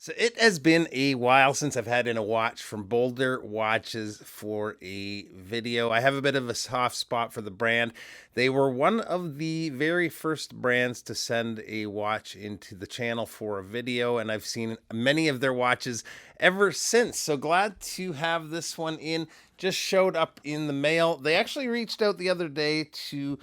So it has been a while since I've had in a watch from Boldr Watches for a video. I have a bit of a soft spot for the brand. They were one of the very first brands to send a watch into the channel for a video, and I've seen many of their watches ever since. So glad to have this one in. Just showed up in the mail. They actually reached out the other day to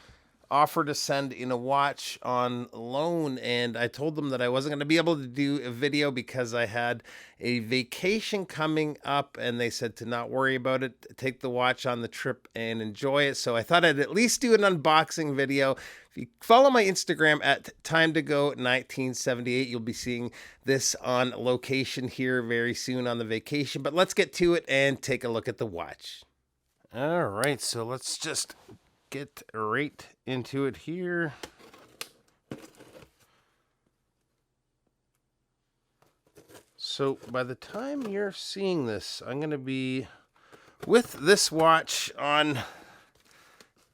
offer to send in a watch on loan, and I told them that I wasn't going to be able to do a video because I had a vacation coming up, and they said to not worry about it, take the watch on the trip and enjoy it. So I thought I'd at least do an unboxing video. If you follow my Instagram at TimeToGo1978, you'll be seeing this on location here very soon on the vacation. But let's get to it and take a look at the watch. All right, so let's just get right into it here. So by the time you're seeing this, I'm going to be with this watch on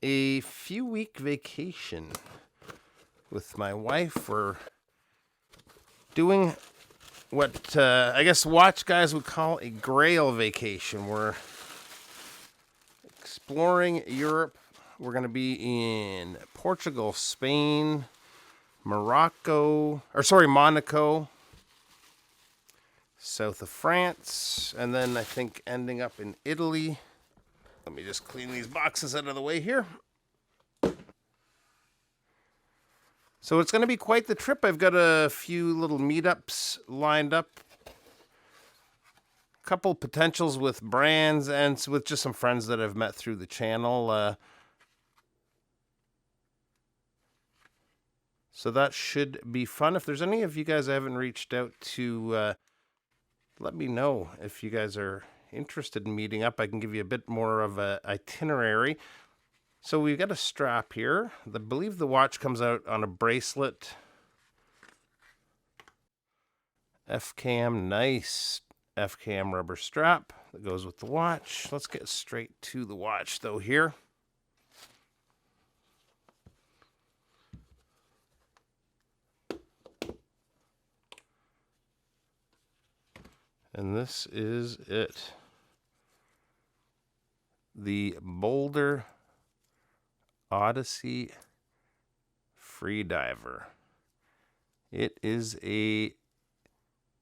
a few-week vacation with my wife. We're doing what I guess watch guys would call a grail vacation. We're exploring Europe. We're going to be in Portugal, Spain, Monaco, south of France, and then I think ending up in Italy. Let me just clean these boxes out of the way here. So it's going to be quite the trip. I've got a few little meetups lined up. A couple potentials with brands and with just some friends that I've met through the channel. So that should be fun. If there's any of you guys I haven't reached out to, let me know if you guys are interested in meeting up. I can give you a bit more of an itinerary. So we've got a strap here. I believe the watch comes out on a bracelet. FKM, nice FKM rubber strap that goes with the watch. Let's get straight to the watch though here. And this is it. The Boldr Odyssey Freediver. It is a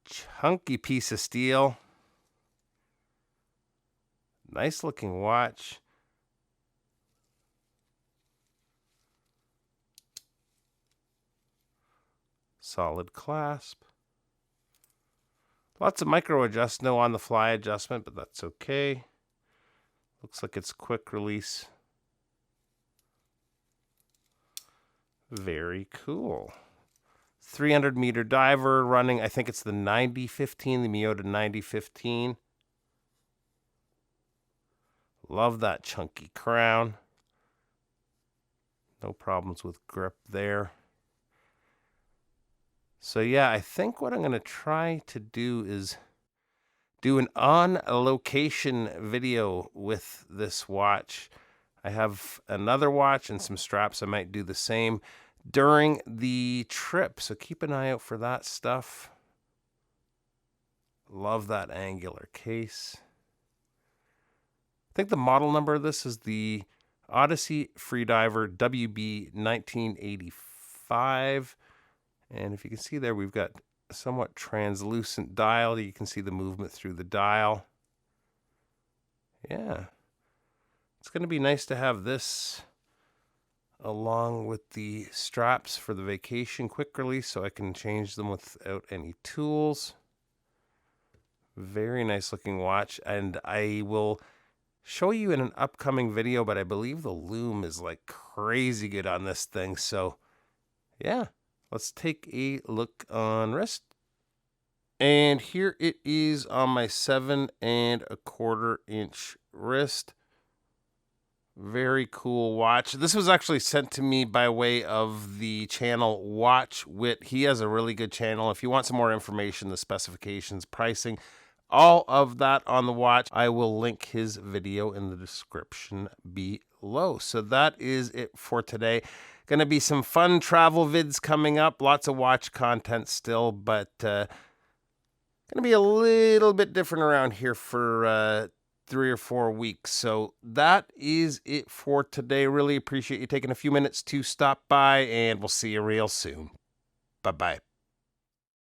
chunky piece of steel. Nice looking watch. Solid clasp. Lots of micro adjust, no on the fly adjustment, but that's okay. Looks like it's quick release. Very cool. 300 meter diver running, I think it's the 9015, the Miyota 9015. Love that chunky crown. No problems with grip there. So yeah, I think what I'm going to try to do is do an on-location video with this watch. I have another watch and some straps. I might do the same during the trip, so keep an eye out for that stuff. Love that angular case. I think the model number of this is the Odyssey Freediver WB1985. And if you can see there, we've got a somewhat translucent dial. You can see the movement through the dial. Yeah. It's going to be nice to have this along with the straps for the vacation quick release so I can change them without any tools. Very nice looking watch. And I will show you in an upcoming video, but I believe the loom is like crazy good on this thing. So yeah. Let's take a look on wrist. And here it is on my 7 1/4 inch wrist. Very cool watch. This was actually sent to me by way of the channel Watch Wit. He has a really good channel. If you want some more information, the specifications, pricing, all of that on the watch, I will link his video in the description below. So that is it for today. Going to be some fun travel vids coming up. Lots of watch content still, but Going to be a little bit different around here for 3 or 4 weeks. So that is it for today. Really appreciate you taking a few minutes to stop by, and we'll see you real soon. Bye-bye.